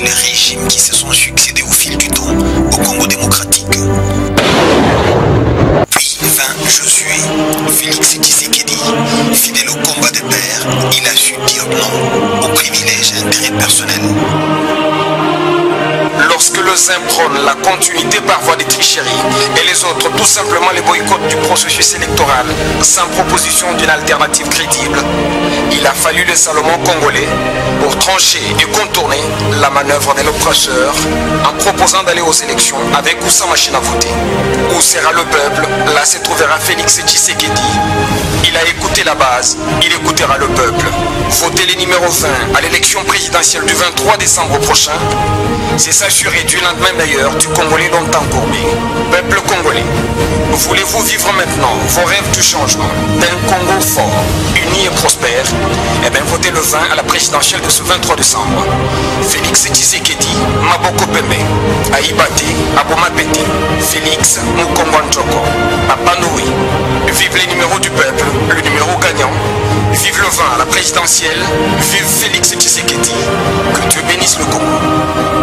Les régimes qui se sont succédés au fil du temps au Congo démocratique. Puis vint Josué, Félix Tshisekedi, fidèle au combat des pères, il a su dire non aux privilèges et intérêts personnels. Lorsque le Zin prône la continuité par voie des tricheries et les autres tout simplement les boycottent du processus électoral sans proposition d'une alternative crédible, il a fallu le Salomon congolais pour trancher et contourner la manœuvre de l'oppresseur en proposant d'aller aux élections avec ou sans machine à voter. Où sera le peuple? Là se trouvera Félix Tshisekedi. Il a écouté la base, il écoutera le peuple. Voter les numéros 20 à l'élection présidentielle du 23 décembre prochain, c'est s'assurer du lendemain meilleur du Congolais longtemps courbé. Peuple congolais, voulez-vous vivre maintenant vos rêves du changement d'un Congo fort, uni et prospère? Eh bien, votez le 20 à la présidentielle de ce 23 décembre. Félix Tshisekedi, Maboko Pembe, Aïbate, Abomapete, Félix Mukongo Njoko, Papa Noui. Vive les numéros du peuple, le numéro gagnant. Vive le 20 à la présidentielle, vive Félix Tshisekedi. Que Dieu bénisse le Congo.